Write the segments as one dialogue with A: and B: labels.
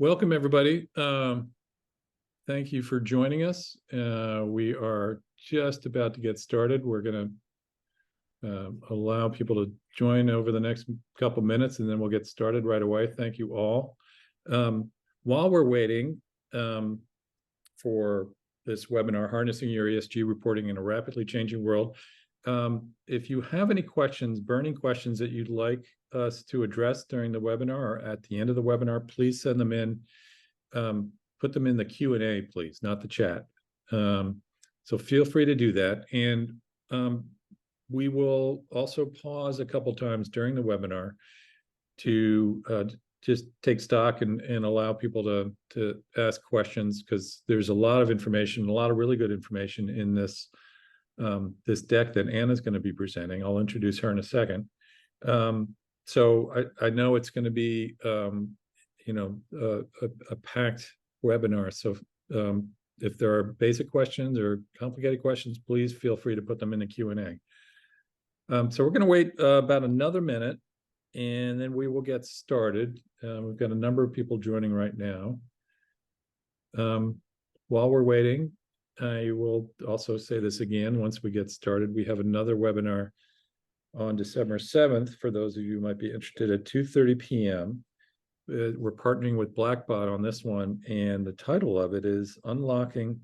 A: Welcome, everybody. Thank you for joining us. We are just about to get started. We're going to allow people to join over the next couple minutes, and then we'll get started right away. Thank you all. While we're waiting for this webinar, Harnessing Your ESG Reporting in a Rapidly Changing World, if you have any questions, burning questions that you'd like us to address during the webinar or at the end of the webinar, please send them in. Put them in the Q&A, please, not the chat. So feel free to do that. And we will also pause a couple times during the webinar to just take stock and allow people to ask questions, because there's a lot of information, a lot of really good information in this this deck that Anna's going to be presenting. I'll introduce her in a second. So I know it's going to be, a packed webinar. So if there are basic questions or complicated questions, please feel free to put them in the Q&A. So we're going to wait about another minute, and then we will get started. We've got a number of people joining right now. While we're waiting, I will also say this again once we get started. We have another webinar on December 7th, for those of you who might be interested, at 2:30 p.m. We're partnering with Blackbot on this one, and the title of it is Unlocking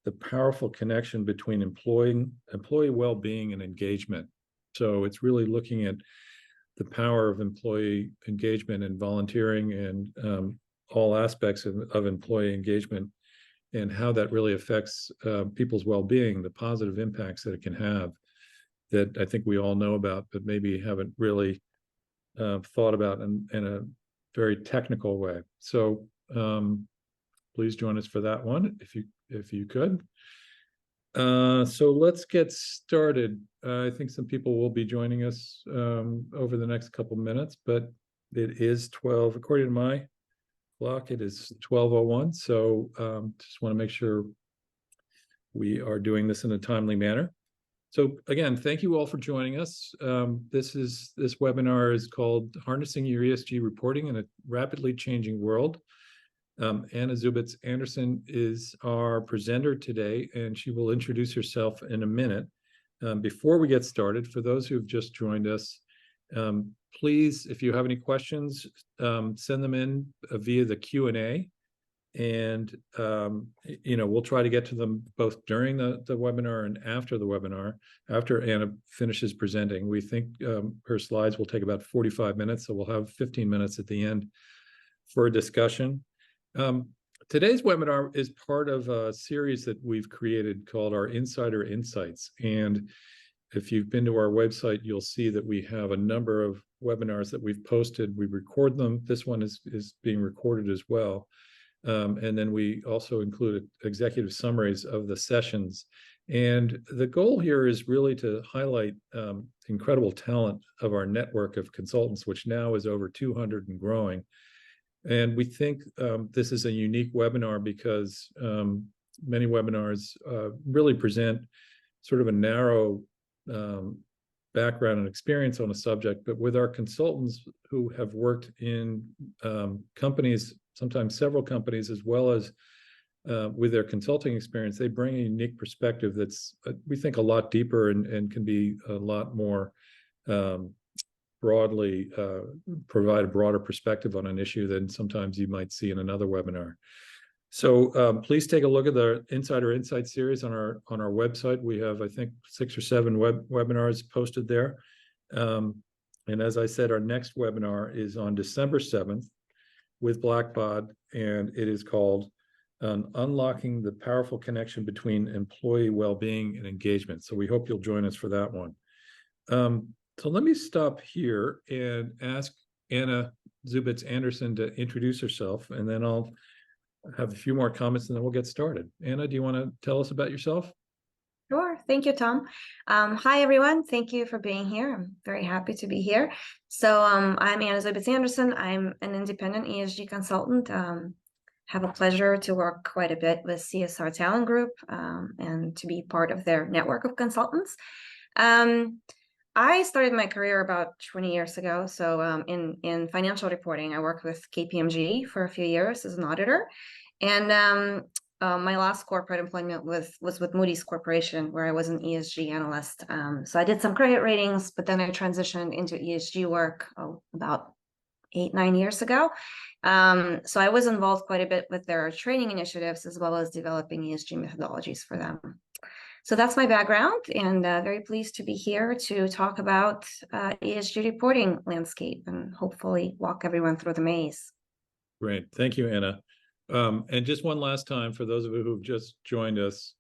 A: the Powerful Connection Between Employee Well-Being and Engagement. So it's really looking at the power of employee engagement and volunteering and all aspects of employee engagement, and how that really affects people's well-being, the positive impacts that it can have, that I think we all know about, but maybe haven't really thought about in a very technical way. So please join us for that one, if you could. So let's get started. I think some people will be joining us over the next couple minutes, but it is 12, according to my clock, it is 12:01. So just want to make sure we are doing this in a timely manner. So again, thank you all for joining us. This webinar is called Harnessing Your ESG Reporting in a Rapidly Changing World. Anna Zubets-Anderson is our presenter today, and she will introduce herself in a minute. Before we get started, for those who've just joined us, please, if you have any questions, send them in via the Q&A, and we'll try to get to them both during the webinar and after the webinar, after Anna finishes presenting. We think her slides will take about 45 minutes, so we'll have 15 minutes at the end for a discussion. Today's webinar is part of a series that we've created called our Insider Insights. And if you've been to our website, you'll see that we have a number of webinars that we've posted. We record them. This one is being recorded as well. And then we also included executive summaries of the sessions. And the goal here is really to highlight incredible talent of our network of consultants, which now is over 200 and growing. And we think this is a unique webinar because many webinars really present sort of a narrow background and experience on a subject, but with our consultants who have worked in companies, sometimes several companies, as well as with their consulting experience, they bring a unique perspective that's, we think, a lot deeper and can be a lot more broadly, provide a broader perspective on an issue than sometimes you might see in another webinar. So please take a look at the Insider Insights series on our website. We have, I think, 6 or 7 webinars posted there. And as I said, our next webinar is on December 7th with Blackbot, and it is called Unlocking the Powerful Connection Between Employee Well-Being and Engagement. So we hope you'll join us for that one. So let me stop here and ask Anna Zubets-Anderson to introduce herself, and then I'll have a few more comments, and then we'll get started. Anna, do you want to tell us about yourself?
B: Sure. Thank you, Tom. Hi, everyone. Thank you for being here. I'm very happy to be here. So I'm Anna Zubets-Anderson. I'm an independent ESG consultant. Have a pleasure to work quite a bit with CSR Talent Group and to be part of their network of consultants. I started my career about 20 years ago. So in financial reporting, I worked with KPMG for a few years as an auditor. And my last corporate employment was with Moody's Corporation, where I was an ESG analyst. So I did some credit ratings, but then I transitioned into ESG work about 8-9 years ago. So I was involved quite a bit with their training initiatives, as well as developing ESG methodologies for them. So that's my background, and very pleased to be here to talk about ESG reporting landscape and hopefully walk everyone through the maze.
A: Great. Thank you, Anna. And just one last time for those of you who've just joined us,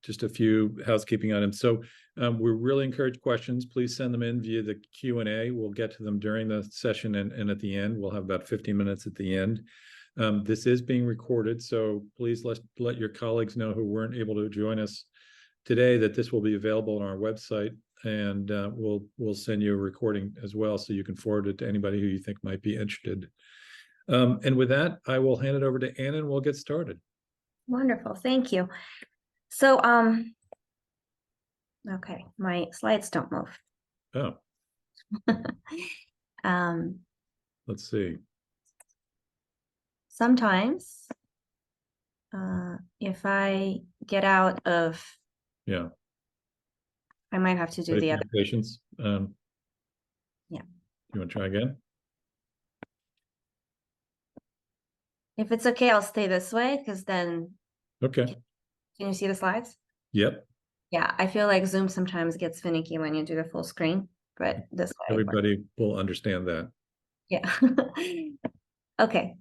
A: just a few housekeeping items. So we really encourage questions. Please send them in via the Q&A. We'll get to them during the session and at the end. We'll have about 15 minutes at the end. This is being recorded, so please let your colleagues know who weren't able to join us today that this will be available on our website, and we'll send you a recording as well, so you can forward it to anybody who you think might be interested. And with that, I will hand it over to Anna, and we'll get started.
B: Wonderful, thank you. So, okay, my slides don't move.
A: Oh. Let's see.
B: Sometimes, if I get out of, I might have to do the other.
A: Patience.
B: Yeah.
A: You want to try again?
B: If it's okay, I'll stay this way, because then.
A: Okay.
B: Can you see the slides?
A: Yep.
B: Yeah, I feel like Zoom sometimes gets finicky when you do the full screen, but this way.
A: Everybody will understand that.
B: Yeah. Okay.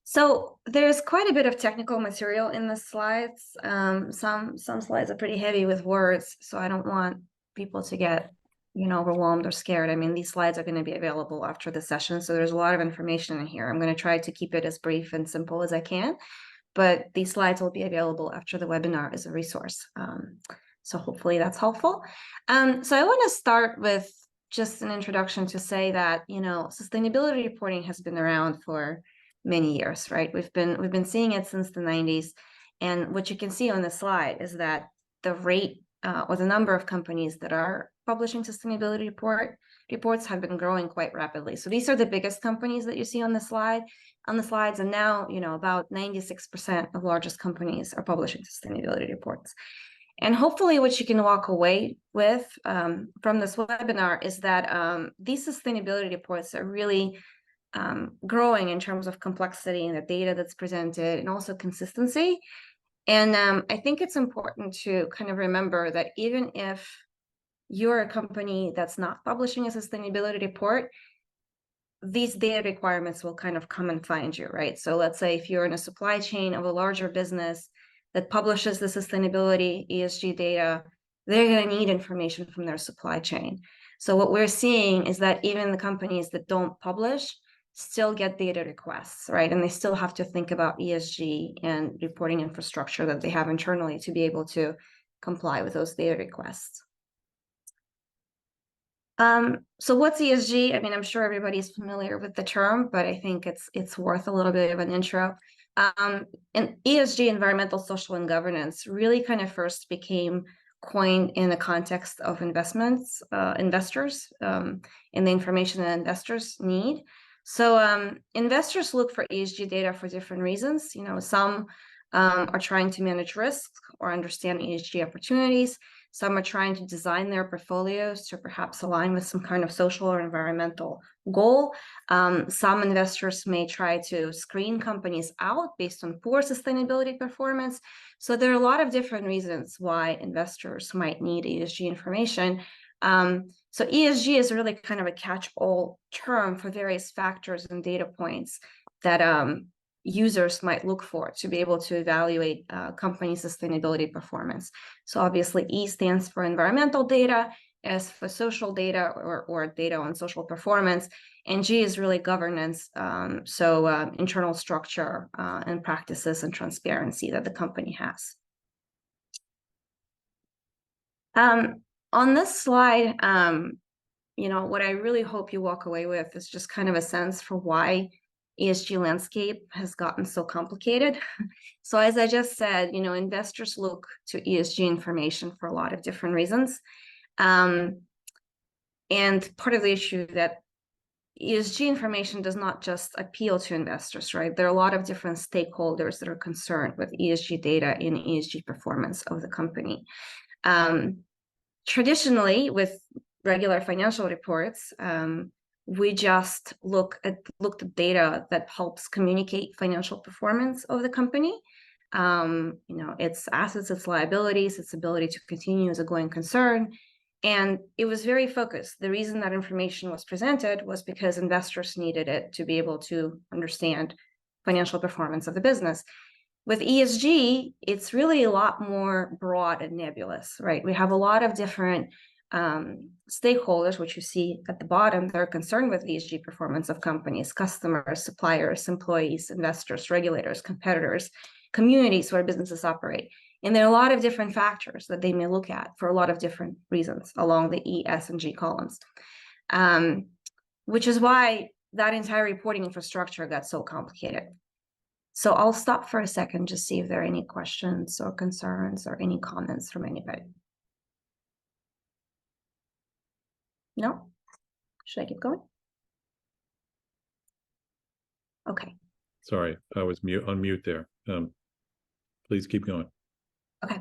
B: So there's quite a bit of technical material in the slides. Some slides are pretty heavy with words, so I don't want people to get, overwhelmed or scared. I mean, these slides are going to be available after the session, so there's a lot of information in here. I'm going to try to keep it as brief and simple as I can, but these slides will be available after the webinar as a resource. So hopefully that's helpful. So I want to start with just an introduction to say that, sustainability reporting has been around for many years, right? We've been seeing it since the 90s. And what you can see on the slide is that the rate or the number of companies that are publishing sustainability reports have been growing quite rapidly. So these are the biggest companies that you see on the slides. And now, about 96% of largest companies are publishing sustainability reports. And hopefully what you can walk away with from this webinar is that these sustainability reports are really growing in terms of complexity and the data that's presented, and also consistency. And I think it's important to kind of remember that even if you're a company that's not publishing a sustainability report, these data requirements will kind of come and find you, right? So let's say if you're in a supply chain of a larger business that publishes the sustainability ESG data, they're going to need information from their supply chain. So what we're seeing is that even the companies that don't publish still get data requests, right? And they still have to think about ESG and reporting infrastructure that they have internally to be able to comply with those data requests. So what's ESG? I mean, I'm sure everybody's familiar with the term, but I think it's worth a little bit of an intro. And ESG, environmental, social, and governance, really kind of first became coined in the context of investors, and the information that investors need. So investors look for ESG data for different reasons. Some are trying to manage risk or understand ESG opportunities. Some are trying to design their portfolios to perhaps align with some kind of social or environmental goal. Some investors may try to screen companies out based on poor sustainability performance. So there are a lot of different reasons why investors might need ESG information. So ESG is really kind of a catch-all term for various factors and data points that users might look for to be able to evaluate company sustainability performance. So obviously E stands for environmental data, S for social data or data on social performance, and G is really governance, internal structure and practices and transparency that the company has. On this slide, what I really hope you walk away with is just kind of a sense for why ESG landscape has gotten so complicated. So as I just said, investors look to ESG information for a lot of different reasons. And part of the issue that ESG information does not just appeal to investors, right? There are a lot of different stakeholders that are concerned with ESG data and ESG performance of the company. Traditionally, with regular financial reports, we just looked at data that helps communicate financial performance of the company. Its assets, its liabilities, its ability to continue as a going concern. And it was very focused. The reason that information was presented was because investors needed it to be able to understand financial performance of the business. With ESG, it's really a lot more broad and nebulous, right? We have a lot of different stakeholders, which you see at the bottom, that are concerned with ESG performance of companies, customers, suppliers, employees, investors, regulators, competitors, communities where businesses operate. And there are a lot of different factors that they may look at for a lot of different reasons along the E, S, and G columns, which is why that entire reporting infrastructure got so complicated. So I'll stop for a second, just see if there are any questions or concerns or any comments from anybody. No? Should I keep going? Okay.
A: Sorry, I was on mute there. Please keep going.
B: Okay.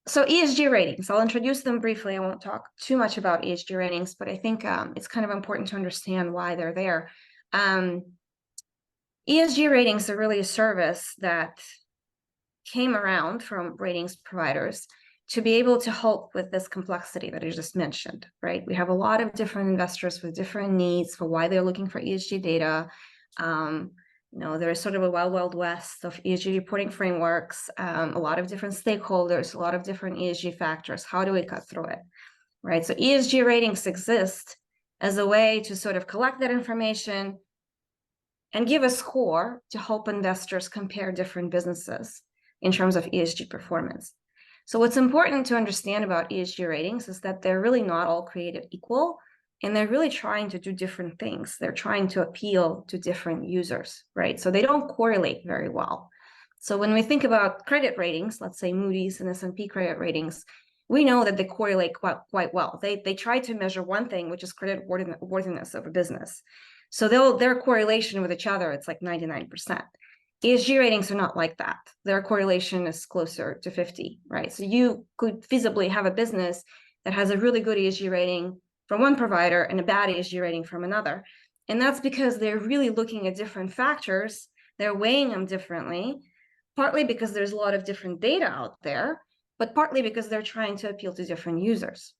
B: So ESG ratings, I'll introduce them briefly. I won't talk too much about ESG ratings, but I think it's kind of important to understand why they're there. ESG ratings are really a service that came around from ratings providers to be able to help with this complexity that I just mentioned, right? We have a lot of different investors with different needs for why they're looking for ESG data. There's sort of a wild west of ESG reporting frameworks, a lot of different stakeholders, a lot of different ESG factors. How do we cut through it, right? So ESG ratings exist as a way to sort of collect that information and give a score to help investors compare different businesses in terms of ESG performance. So what's important to understand about ESG ratings is that they're really not all created equal, and they're really trying to do different things. They're trying to appeal to different users, right? So they don't correlate very well. So when we think about credit ratings, let's say Moody's and S&P credit ratings, we know that they correlate quite well. They try to measure one thing, which is credit worthiness of a business. So their correlation with each other, it's like 99%. ESG ratings are not like that. Their correlation is closer to 50, right? So you could feasibly have a business that has a really good ESG rating from one provider and a bad ESG rating from another. And that's because they're really looking at different factors. They're weighing them differently, partly because there's a lot of different data out there, but partly because they're trying to appeal to different users.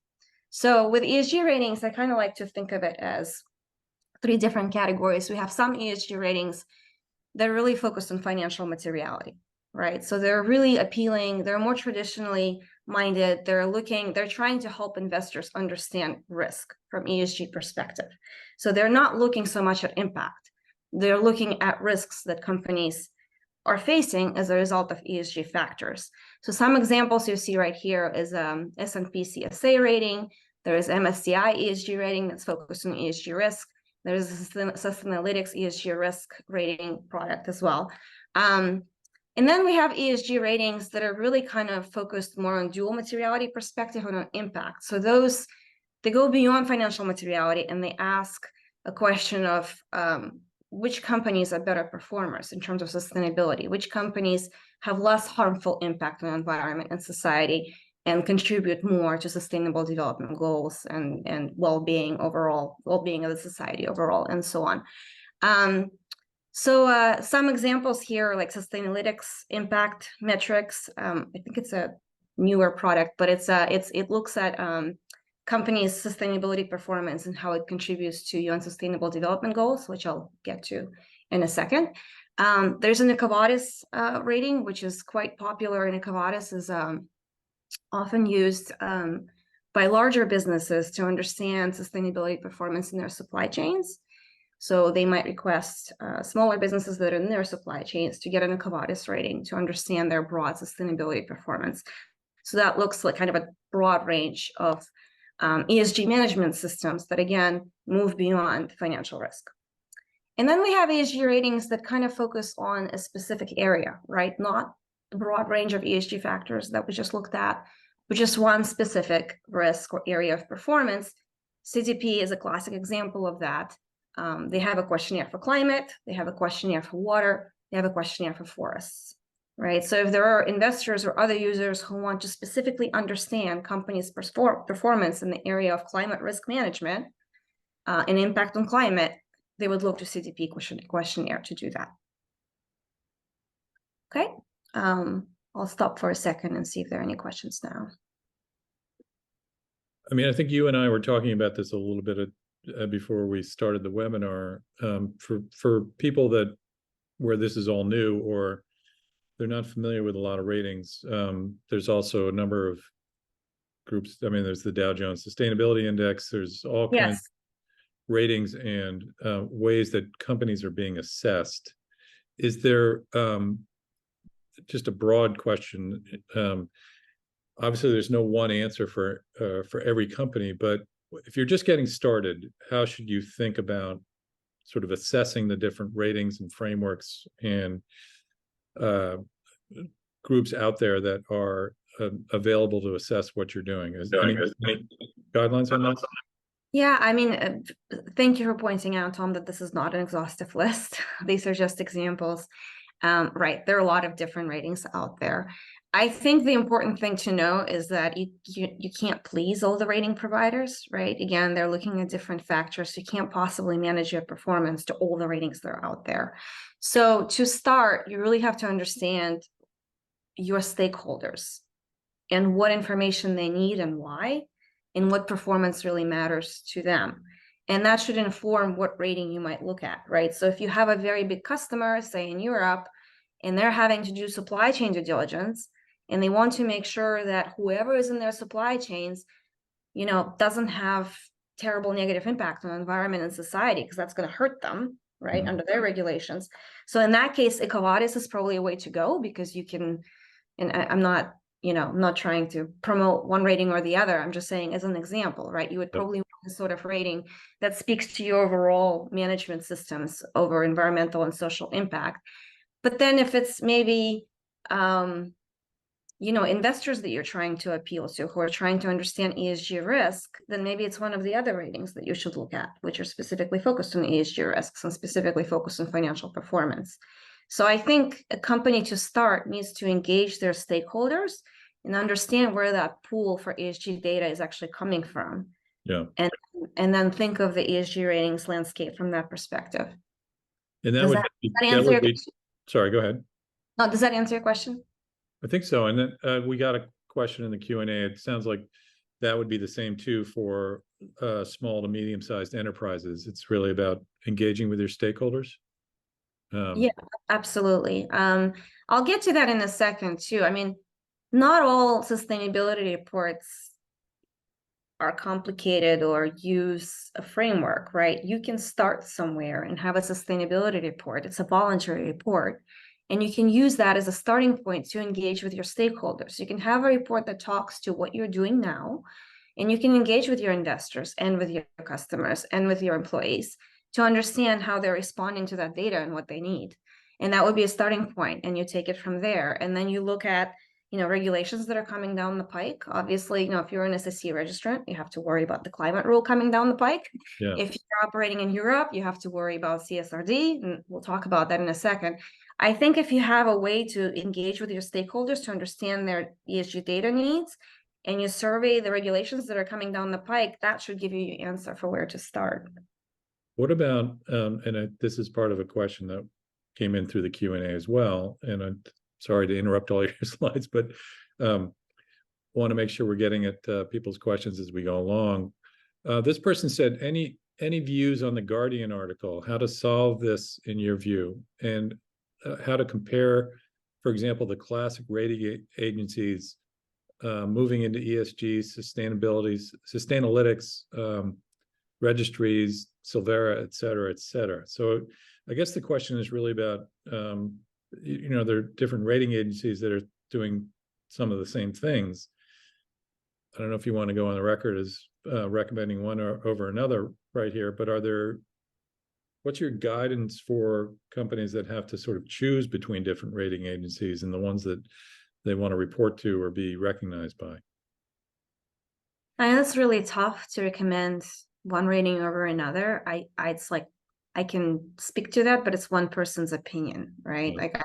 B: So with ESG ratings, I kind of like to think of it as 3 different categories. We have some ESG ratings that are really focused on financial materiality, right? So they're really appealing, they're more traditionally minded, they're trying to help investors understand risk from ESG perspective. So they're not looking so much at impact. They're looking at risks that companies are facing as a result of ESG factors. So some examples you see right here is S&P CSA rating. There is MSCI ESG rating that's focused on ESG risk. There's a Sustainalytics ESG risk rating product as well. And then we have ESG ratings that are really kind of focused more on dual materiality perspective and on impact. So they go beyond financial materiality and they ask a question of which companies are better performers in terms of sustainability, which companies have less harmful impact on the environment and society and contribute more to sustainable development goals and well-being overall, well-being of the society overall, and so on. So some examples here, like Sustainalytics impact metrics. I think it's a newer product, but it looks at companies' sustainability performance and how it contributes to UN Sustainable Development Goals, which I'll get to in a second. There's an EcoVadis rating, which is quite popular, and EcoVadis is often used by larger businesses to understand sustainability performance in their supply chains. So they might request smaller businesses that are in their supply chains to get an EcoVadis rating to understand their broad sustainability performance. So that looks like kind of a broad range of ESG management systems that, again, move beyond financial risk. And then we have ESG ratings that kind of focus on a specific area, right? Not the broad range of ESG factors that we just looked at, but just one specific risk or area of performance. CDP is a classic example of that. They have a questionnaire for climate, they have a questionnaire for water, they have a questionnaire for forests, right? So if there are investors or other users who want to specifically understand companies' performance in the area of climate risk management and impact on climate, they would look to CDP questionnaire to do that. Okay, I'll stop for a second and see if there are any questions now.
A: I mean, I think you and I were talking about this a little bit before we started the webinar. For people that where this is all new or they're not familiar with a lot of ratings, there's also a number of groups. I mean, there's the Dow Jones Sustainability Index. There's all kinds of ratings and ways that companies are being assessed. Is there just a broad question? Obviously, there's no one answer for every company, but if you're just getting started, how should you think about sort of assessing the different ratings and frameworks and groups out there that are available to assess what you're doing? Is there any guidelines on that?
B: Yeah, I mean, thank you for pointing out, Tom, that this is not an exhaustive list. These are just examples. Right, there are a lot of different ratings out there. I think the important thing to know is that you can't please all the rating providers, right? Again, they're looking at different factors. You can't possibly manage your performance to all the ratings that are out there. So to start, you really have to understand your stakeholders and what information they need and why, and what performance really matters to them. And that should inform what rating you might look at, right? So if you have a very big customer, say in Europe, and they're having to do supply chain due diligence, and they want to make sure that whoever is in their supply chains, you know, doesn't have terrible negative impact on the environment and society, because that's going to hurt them, right, under their regulations. So in that case, EcoVadis is probably a way to go, because you can, and I'm not, you know, I'm not trying to promote one rating or the other. I'm just saying as an example, right? You would probably want a sort of rating that speaks to your overall management systems over environmental and social impact. But then if it's maybe, you know, investors that you're trying to appeal to who are trying to understand ESG risk, then maybe it's one of the other ratings that you should look at, which are specifically focused on ESG risks and specifically focused on financial performance. So I think a company to start needs to engage their stakeholders and understand where that pool for ESG data is actually coming from.
A: Yeah.
B: And then think of the ESG ratings landscape from that perspective.
A: And
B: that would be, sorry,
A: go ahead.
B: No, does that answer your question?
A: I think so. And then we got a question in the Q&A. It sounds like that would be the same too for small to medium-sized enterprises. It's really about engaging with your stakeholders.
B: Yeah, absolutely. I'll get to that in a second too. I mean, not all sustainability reports are complicated or use a framework, right? You can start somewhere and have a sustainability report. It's a voluntary report. And you can use that as a starting point to engage with your stakeholders. You can have a report that talks to what you're doing now, and you can engage with your investors and with your customers and with your employees to understand how they're responding to that data and what they need. And that would be a starting point, and you take it from there. And then you look at, you know, regulations that are coming down the pike. Obviously, you know, if you're an SSC registrant, you have to worry about the climate rule coming down the pike.
A: Yeah.
B: If you're operating in Europe, you have to worry about CSRD, and we'll talk about that in a second. I think if you have a way to engage with your stakeholders to understand their ESG data needs, and you survey the regulations that are coming down the pike, that should give you your answer for where to start.
A: What about, this is part of a question that came in through the Q&A as well, and I'm sorry to interrupt all your slides, but want to make sure we're getting at people's questions as we go along. This person said, any views on the Guardian article, how to solve this in your view, and how to compare, for example, the classic rating agencies moving into ESG, Sustainalytics, registries, Silvera, et cetera, et cetera. So I guess the question is really about, you know, there are different rating agencies that are doing some of the same things. I don't know if you want to go on the record as recommending one over another right here, but are there what's your guidance for companies that have to sort of choose between different rating agencies and the ones that they want to report to or be recognized by?
B: And it's really tough to recommend one rating over another. It's like I can speak to that, but it's one person's opinion, right?
A: Yeah.
B: Like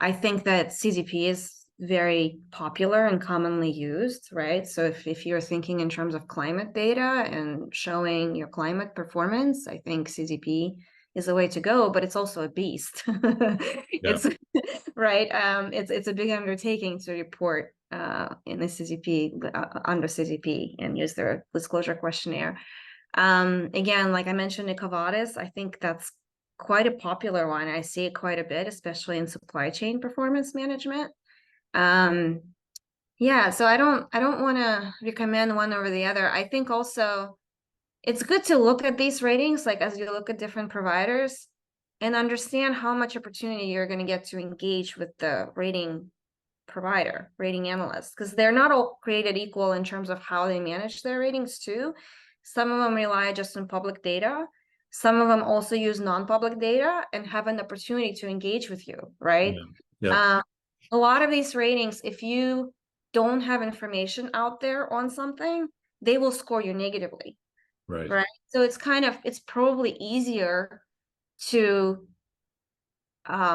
B: I think that CDP is very popular and commonly used, right? So if you're thinking in terms of climate data and showing your climate performance, I think CDP is the way to go, but it's also a beast.
A: Yeah.
B: It's right. It's a big undertaking to report in the CDP under CDP and use their disclosure questionnaire. Again, like I mentioned, EcoVadis, I think that's quite a popular one. I see it quite a bit, especially in supply chain performance management. Yeah, so I don't want to recommend one over the other. I think also it's good to look at these ratings, like as you look at different providers, and understand how much opportunity you're going to get to engage with the rating provider, rating analyst, because they're not all created equal in terms of how they manage their ratings too. Some of them rely just on public data. Some of them also use non-public data and have an opportunity to engage with you, right?
A: Yeah. Yeah.
B: A lot of these ratings, if you don't have information out there on something, they will score you negatively,
A: Right.
B: right? So it's probably easier to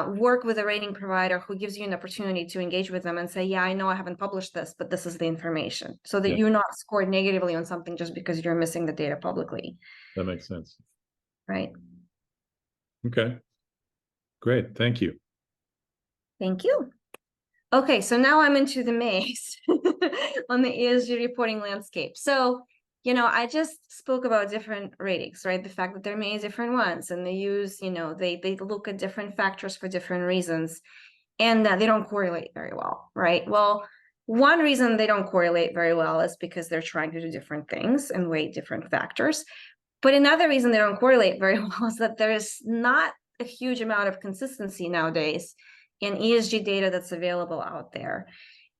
B: work with a rating provider who gives you an opportunity to engage with them and say, yeah, I know I haven't published this, but this is the information, so that
A: Yeah.
B: you're not scored negatively on something just because you're missing the data publicly,
A: That makes sense.
B: right?
A: Okay. Great. Thank you.
B: Thank you. Okay, so now I'm into the maze on the ESG reporting landscape. So, I just spoke about different ratings, right? The fact that there are many different ones, and they use, they look at different factors for different reasons, and they don't correlate very well, right? Well, one reason they don't correlate very well is because they're trying to do different things and weigh different factors. But another reason they don't correlate very well is that there is not a huge amount of consistency nowadays in ESG data that's available out there.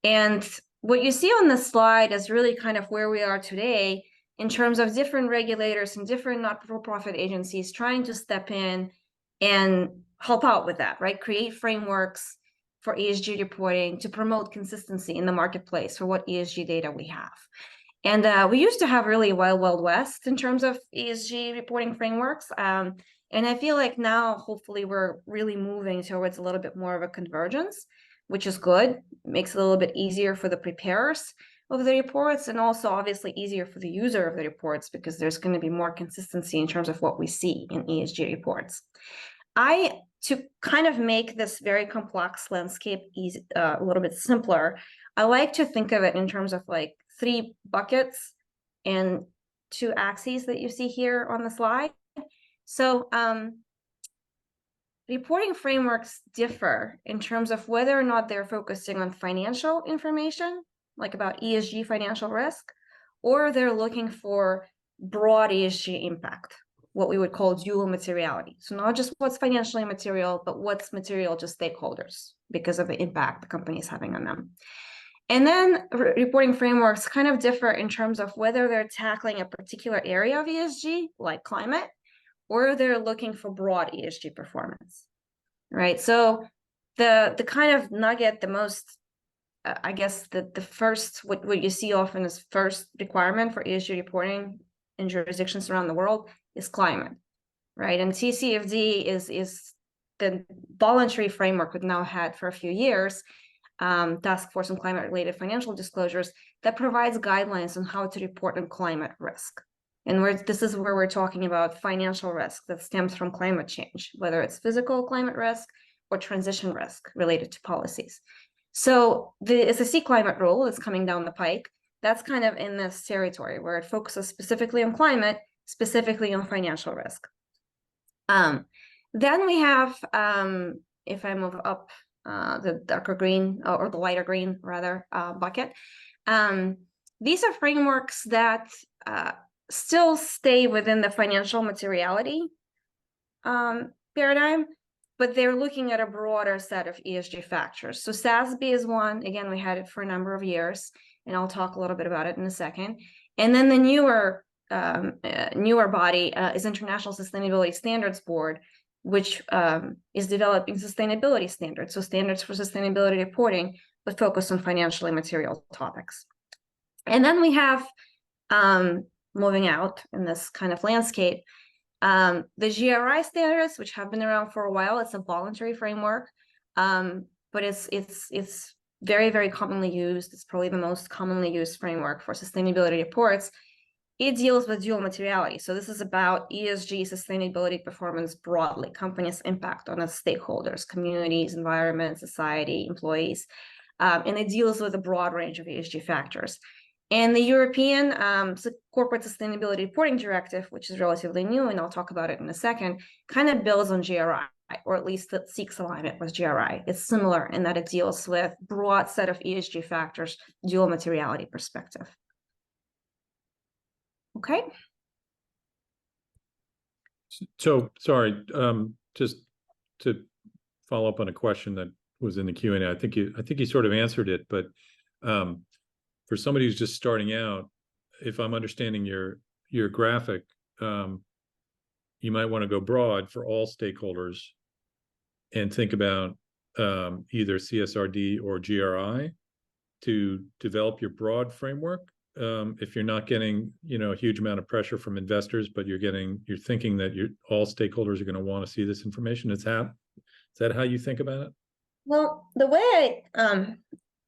B: And what you see on the slide is really kind of where we are today in terms of different regulators and different not-for-profit agencies trying to step in and help out with that, right? Create frameworks for ESG reporting to promote consistency in the marketplace for what ESG data we have. And we used to have really wild west in terms of ESG reporting frameworks. And I feel like now, hopefully, we're really moving towards a little bit more of a convergence, which is good. Makes it a little bit easier for the preparers of the reports, and also obviously easier for the user of the reports, because there's going to be more consistency in terms of what we see in ESG reports. To kind of make this very complex landscape easy, a little bit simpler, I like to think of it in terms of like 3 buckets and 2 axes that you see here on the slide. So reporting frameworks differ in terms of whether or not they're focusing on financial information, like about ESG financial risk, or they're looking for broad ESG impact, what we would call dual materiality. So not just what's financially material, but what's material to stakeholders because of the impact the company is having on them. And then reporting frameworks kind of differ in terms of whether they're tackling a particular area of ESG, like climate, or they're looking for broad ESG performance, right? So the kind of nugget, the most, I guess, the first, what you see often as first requirement for ESG reporting in jurisdictions around the world is climate, right? And TCFD is the voluntary framework we've now had for a few years, Task Force on Climate-Related Financial Disclosures, that provides guidelines on how to report on climate risk. And this is where we're talking about financial risk that stems from climate change, whether it's physical climate risk or transition risk related to policies. So the SEC climate rule that's coming down the pike, that's kind of in this territory where it focuses specifically on climate, specifically on financial risk. Then we have, if I move up, the darker green, or the lighter green rather, bucket. These are frameworks that still stay within the financial materiality paradigm, but they're looking at a broader set of ESG factors. So SASB is one. Again, we had it for a number of years, and I'll talk a little bit about it in a second. And then the newer newer body is International Sustainability Standards Board, which is developing sustainability standards. So standards for sustainability reporting, but focus on financially material topics. And then we have, moving out in this kind of landscape, the GRI standards, which have been around for a while. It's a voluntary framework, but it's very, very commonly used. It's probably the most commonly used framework for sustainability reports. It deals with dual materiality. So this is about ESG sustainability performance broadly, companies' impact on its stakeholders, communities, environment, society, employees. And it deals with a broad range of ESG factors. And the European Corporate Sustainability Reporting Directive, which is relatively new, and I'll talk about it in a second, kind of builds on GRI, or at least it seeks alignment with GRI. It's similar in that it deals with broad set of ESG factors, dual materiality perspective. Okay.
A: So, sorry, just to follow up on a question that was in the Q&A. I think you sort of answered it, but for somebody who's just starting out, if I'm understanding your graphic, you might want to go broad for all stakeholders and think about either CSRD or GRI to develop your broad framework. If you're not getting, a huge amount of pressure from investors, but you're thinking that all stakeholders are going to want to see this information. Is that how you think about it?
B: Well, the way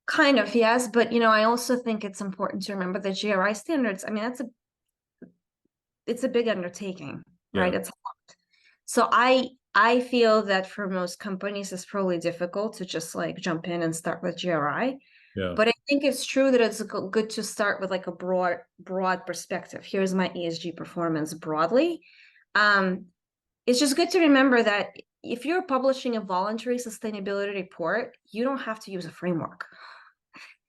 B: kind of, yes, but I also think it's important to remember the GRI standards. I mean, it's a big undertaking, right? It's hard. So I feel that for most companies, it's probably difficult to just like jump in and start with GRI.
A: Yeah.
B: But I think it's true that it's good to start with like a broad perspective. Here's my ESG performance broadly. It's just good to remember that if you're publishing a voluntary sustainability report, you don't have to use a framework.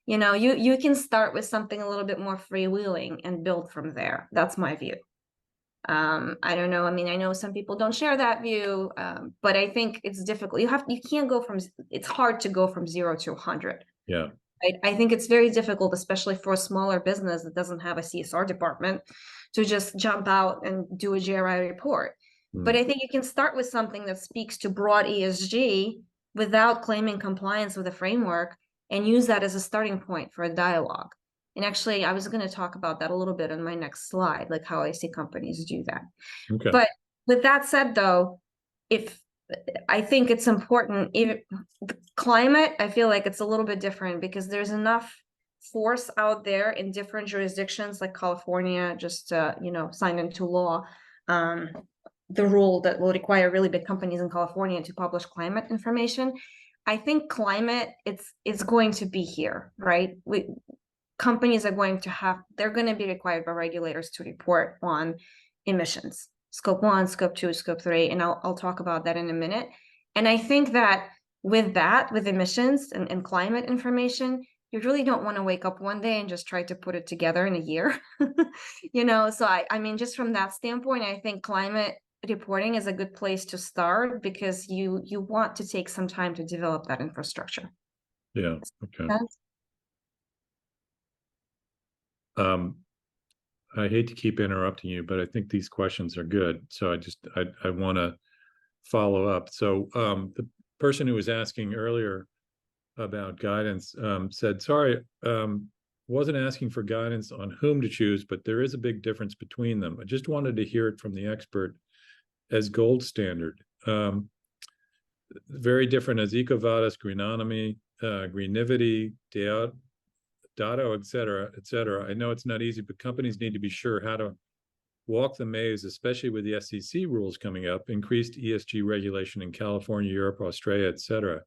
B: You can start with something a little bit more freewheeling and build from there. That's my view. I don't know. I mean, I know some people don't share that view, but I think it's difficult. It's hard to go from 0 to 100.
A: Yeah.
B: Right? I think it's very difficult, especially for a smaller business that doesn't have a CSR department, to just jump out and do a GRI report. But I think you can start with something that speaks to broad ESG without claiming compliance with a framework and use that as a starting point for a dialogue. And actually, I was going to talk about that a little bit on my next slide, like how I see companies do that.
A: Okay.
B: But with that said, though, I think it's important, even climate, I feel like it's a little bit different because there's enough force out there in different jurisdictions, like California just, signed into law the rule that will require really big companies in California to publish climate information. I think climate, it's going to be here, right? Companies are they're going to be required by regulators to report on emissions. Scope 1, Scope 2, Scope 3, and I'll talk about that in a minute. And I think that with emissions and climate information, you really don't want to wake up one day and just try to put it together in a year. So I mean, just from that standpoint, I think climate reporting is a good place to start because you want to take some time to develop that infrastructure.
A: Yeah. Okay. I hate to keep interrupting you, but I think these questions are good. So I want to follow up. So the person who was asking earlier about guidance said, sorry, wasn't asking for guidance on whom to choose, but there is a big difference between them. I just wanted to hear it from the expert as gold standard. Very different as EcoVadis, Greenonomy, Greenivity, Dado, et cetera. I know it's not easy, but companies need to be sure how to walk the maze, especially with the SEC rules coming up, increased ESG regulation in California, Europe, Australia, et cetera.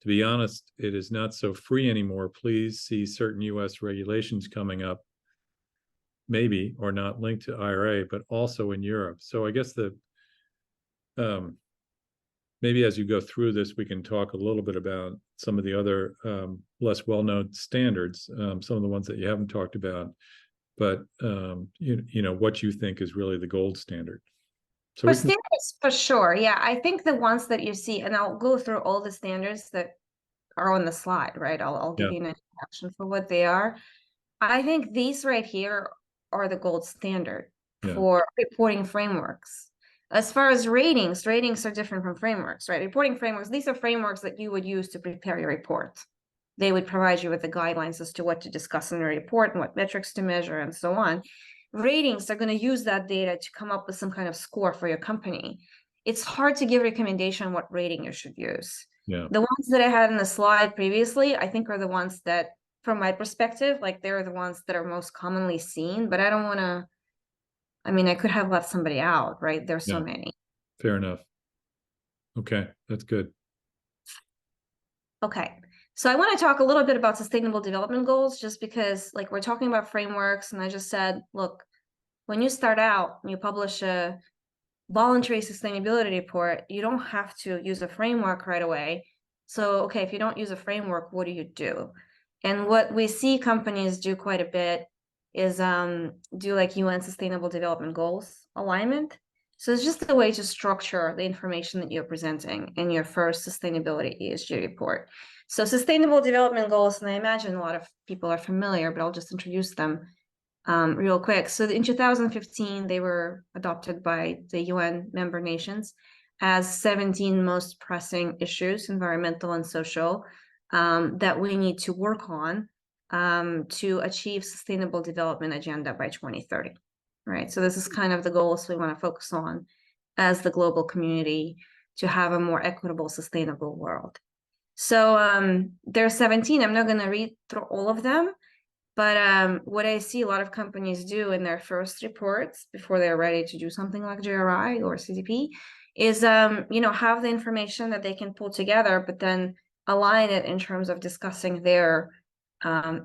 A: To be honest, it is not so free anymore. Please see certain US regulations coming up, maybe, or not linked to IRA, but also in Europe. So I guess maybe as you go through this, we can talk a little bit about some of the other less well-known standards, some of the ones that you haven't talked about, but what you think is really the gold standard. So
B: for standards, for sure. Yeah, I think the ones that you see, and I'll go through all the standards that are on the slide, right? I'll give you an introduction for what they are. I think these right here are the gold standard
A: Yeah.
B: for reporting frameworks. As far as ratings are different from frameworks, right? Reporting frameworks, these are frameworks that you would use to prepare your report. They would provide you with the guidelines as to what to discuss in the report and what metrics to measure and so on. Ratings are going to use that data to come up with some kind of score for your company. It's hard to give recommendation on what rating you should use.
A: Yeah.
B: The ones that I had in the slide previously, I think are the ones that, from my perspective, like they're the ones that are most commonly seen, but I don't want to, I mean, I could have left somebody out, right? There's so
A: Yeah.
B: many.
A: Fair enough. Okay, that's good.
B: Okay, so I want to talk a little bit about sustainable development goals, just because like we're talking about frameworks, and I just said, look, when you start out and you publish a voluntary sustainability report, you don't have to use a framework right away. So, okay, if you don't use a framework, what do you do? And what we see companies do quite a bit is do like UN Sustainable Development Goals alignment. So it's just a way to structure the information that you're presenting in your first sustainability ESG report. So sustainable development goals, and I imagine a lot of people are familiar, but I'll just introduce them real quick. So in 2015, they were adopted by the UN member nations as 17 most pressing issues, environmental and social, that we need to work on to achieve sustainable development agenda by 2030. Right. So this is kind of the goals we want to focus on as the global community to have a more equitable, sustainable world. So there are 17. I'm not going to read through all of them. But what I see a lot of companies do in their first reports before they're ready to do something like GRI or CDP is, have the information that they can pull together, but then align it in terms of discussing their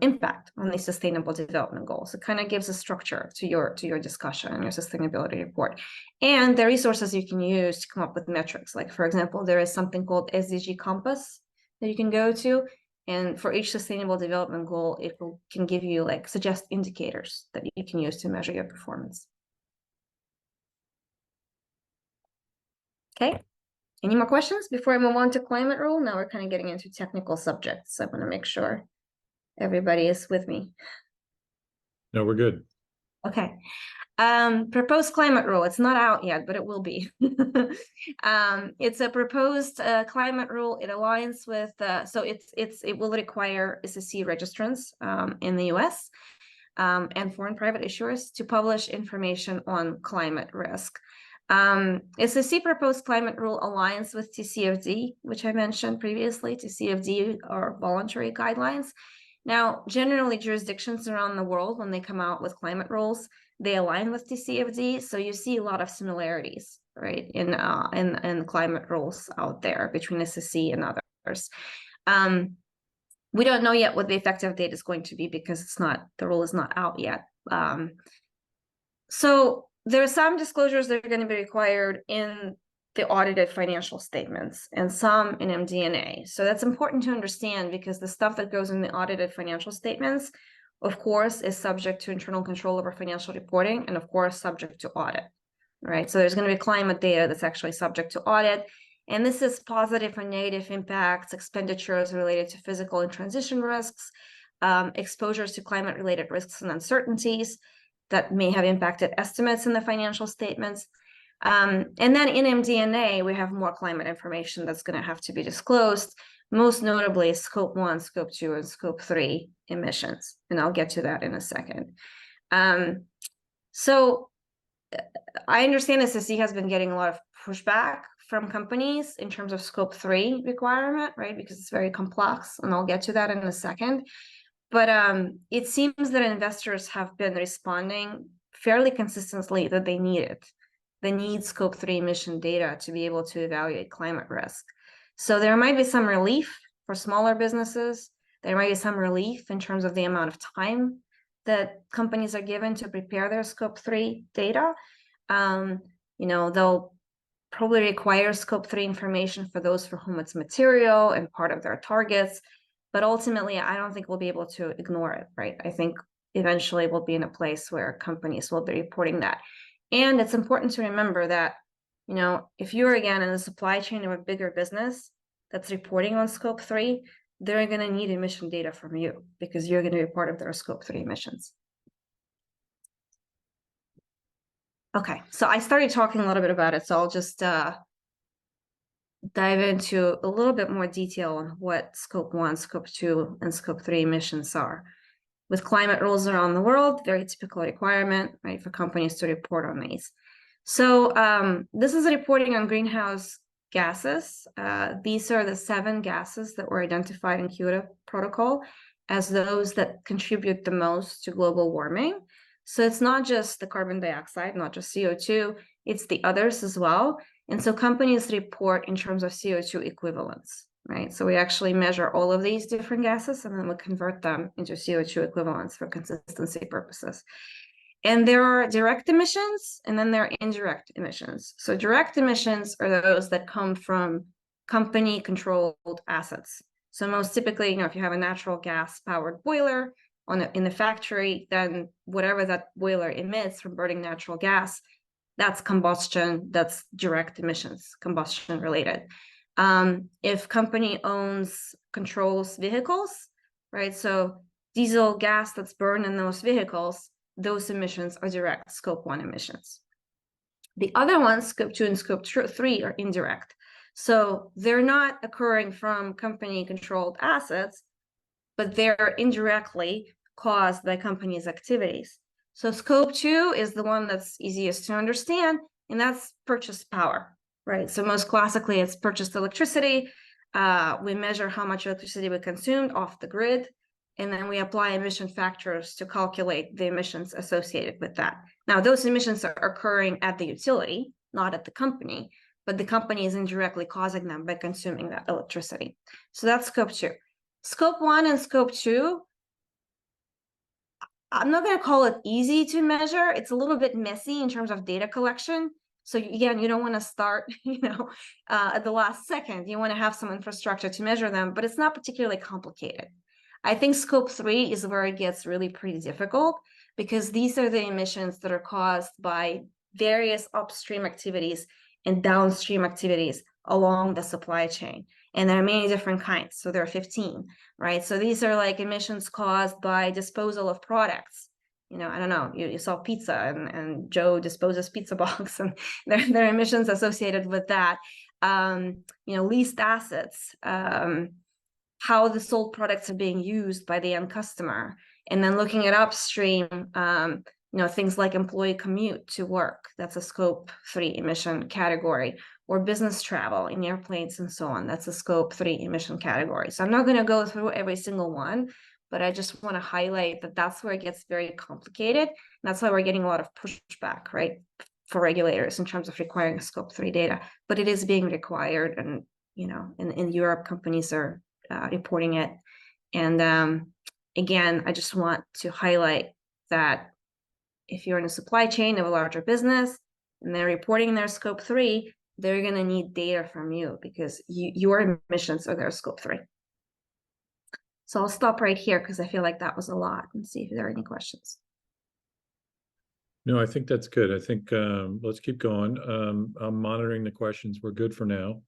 B: impact on the sustainable development goals. It kind of gives a structure to your discussion and your sustainability report, and the resources you can use to come up with metrics. Like, for example, there is something called SDG Compass that you can go to. And for each sustainable development goal, can give you like suggest indicators that you can use to measure your performance. Okay, any more questions before I move on to climate rule? Now we're kind of getting into technical subjects. So I want to make sure everybody is with me.
A: No, we're good.
B: Okay. Proposed climate rule. It's not out yet, but it will be. It's a proposed climate rule. It aligns with so it will require SEC registrants in the US and foreign private issuers to publish information on climate risk. SEC proposed climate rule aligns with TCFD, which I mentioned previously. TCFD are voluntary guidelines. Now, generally, jurisdictions around the world, when they come out with climate rules, they align with TCFD. So you see a lot of similarities, right, in climate rules out there between SEC and others. We don't know yet what the effective date is going to be because the rule is not out yet. So there are some disclosures that are going to be required in the audited financial statements and some in MD&A. So that's important to understand because the stuff that goes in the audited financial statements, of course, is subject to internal control over financial reporting and of course, subject to audit, right? So there's going to be climate data that's actually subject to audit. And this is positive and negative impacts, expenditures related to physical and transition risks, exposures to climate-related risks and uncertainties that may have impacted estimates in the financial statements. And then in MD&A, we have more climate information that's going to have to be disclosed, most notably Scope 1, Scope 2, and Scope 3 emissions. And I'll get to that in a second. So I understand SSC has been getting a lot of pushback from companies in terms of Scope 3 requirement, right? Because it's very complex, and I'll get to that in a second. But it seems that investors have been responding fairly consistently that they need it. They need Scope 3 emission data to be able to evaluate climate risk. So there might be some relief for smaller businesses. There might be some relief in terms of the amount of time that companies are given to prepare their Scope 3 data. They'll probably require Scope 3 information for those for whom it's material and part of their targets. But ultimately, I don't think we'll be able to ignore it, right? I think eventually we'll be in a place where companies will be reporting that. And it's important to remember that, if you're again in the supply chain of a bigger business that's reporting on Scope 3, they're going to need emission data from you because you're going to be part of their Scope 3 emissions. Okay, so I started talking a little bit about it, so I'll just dive into a little bit more detail on what Scope 1, Scope 2, and Scope 3 emissions are. With climate rules around the world, very typical requirement, right, for companies to report on these. So this is reporting on greenhouse gases. These are the 7 gases that were identified in Kyoto Protocol as those that contribute the most to global warming. So it's not just the carbon dioxide, not just CO2, it's the others as well. And so companies report in terms of CO2 equivalents, right? So we actually measure all of these different gases and then we convert them into CO2 equivalents for consistency purposes. And there are direct emissions and then there are indirect emissions. So direct emissions are those that come from company controlled assets. So most typically, if you have a natural gas powered boiler in the factory, then whatever that boiler emits from burning natural gas, that's combustion, that's direct emissions, combustion related. If company controls vehicles, right? So diesel gas that's burned in those vehicles, those emissions are direct Scope 1 emissions. The other ones, Scope 2 and Scope 3, are indirect. So they're not occurring from company-controlled assets, but they're indirectly caused by companies' activities. So Scope 2 is the one that's easiest to understand, and that's purchased power, right? So most classically, it's purchased electricity. We measure how much electricity we consumed off the grid, and then we apply emission factors to calculate the emissions associated with that. Now, those emissions are occurring at the utility, not at the company, but the company is indirectly causing them by consuming that electricity. So that's Scope 2. Scope 1 and Scope 2, I'm not going to call it easy to measure. It's a little bit messy in terms of data collection. So again, you don't want to start, at the last second. You want to have some infrastructure to measure them, but it's not particularly complicated. I think Scope 3 is where it gets really pretty difficult because these are the emissions that are caused by various upstream activities and downstream activities along the supply chain. And there are many different kinds. So there are 15, right? So these are like emissions caused by disposal of products. I don't know, you sell pizza and Joe disposes pizza box and there are emissions associated with that. Leased assets, how the sold products are being used by the end customer. And then looking at upstream, things like employee commute to work, that's a Scope 3 emission category, or business travel in airplanes and so on, that's a Scope 3 emission category. So I'm not going to go through every single one, but I just want to highlight that that's where it gets very complicated. And that's why we're getting a lot of pushback, right, for regulators in terms of requiring Scope 3 data. But it is being required, and in Europe, companies are reporting it. And again, I just want to highlight that if you're in a supply chain of a larger business and they're reporting their Scope 3, they're going to need data from you because your emissions are their Scope 3. So I'll stop right here because I feel like that was a lot and see if there are any questions.
A: No, I think that's good. I think let's keep going. I'm monitoring the questions. We're good for now.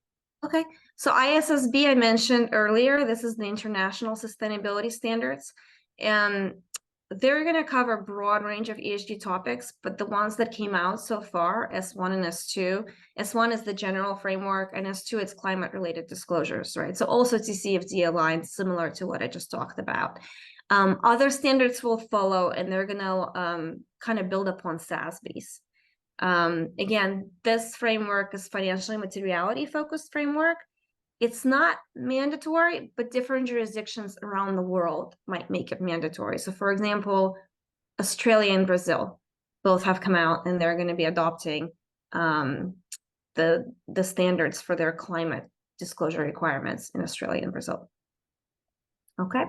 B: Okay, so ISSB I mentioned earlier, this is the International Sustainability Standards. And they're going to cover a broad range of ESG topics, but the ones that came out so far, S1 and S2, S1 is the general framework, and S2 is climate-related disclosures, right? So also TCFD aligned, similar to what I just talked about. Other standards will follow, and they're going to kind of build upon SASBs. Again, this framework is financially materiality-focused framework. It's not mandatory, but different jurisdictions around the world might make it mandatory. So for example, Australia and Brazil both have come out and they're going to be adopting the standards for their climate disclosure requirements in Australia and Brazil. Okay.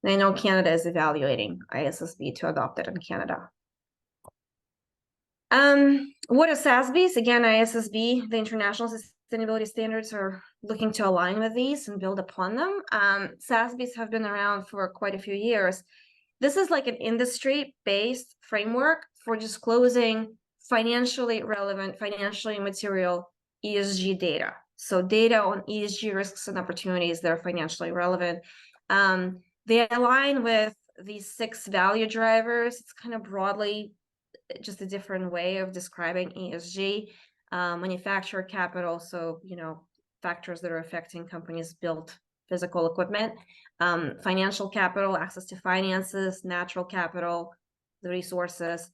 B: And I know Canada is evaluating ISSB to adopt it in Canada. What are SASBs? Again, ISSB, the International Sustainability Standards, are looking to align with these and build upon them. SASBs have been around for quite a few years. This is like an industry-based framework for disclosing financially relevant, financially material ESG data. So data on ESG risks and opportunities that are financially relevant. They align with these 6 value drivers. It's kind of broadly just a different way of describing ESG. Manufactured capital, so factors that are affecting companies' built physical equipment. Financial capital, access to finances, natural capital, the resources,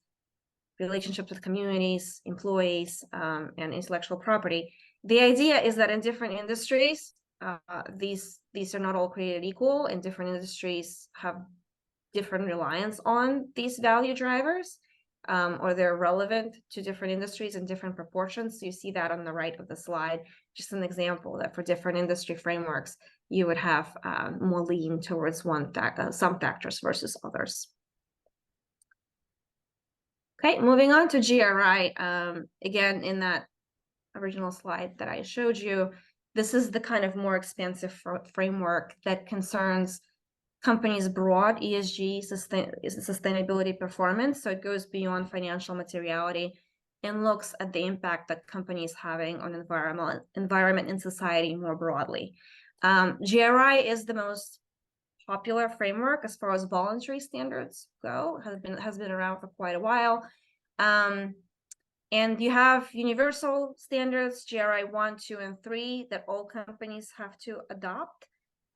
B: relationships with communities, employees, and intellectual property. The idea is that in different industries, these are not all created equal, and different industries have different reliance on these value drivers, or they're relevant to different industries in different proportions. So you see that on the right of the slide, just an example that for different industry frameworks, you would have more lean towards some factors versus others. Okay, moving on to GRI. Again, in that original slide that I showed you, this is the kind of more expansive framework that concerns companies' broad ESG sustainability performance. So it goes beyond financial materiality and looks at the impact that companies having on environment and society more broadly. GRI is the most popular framework as far as voluntary standards go, has been around for quite a while. And you have universal standards, GRI 1, 2, and 3, that all companies have to adopt.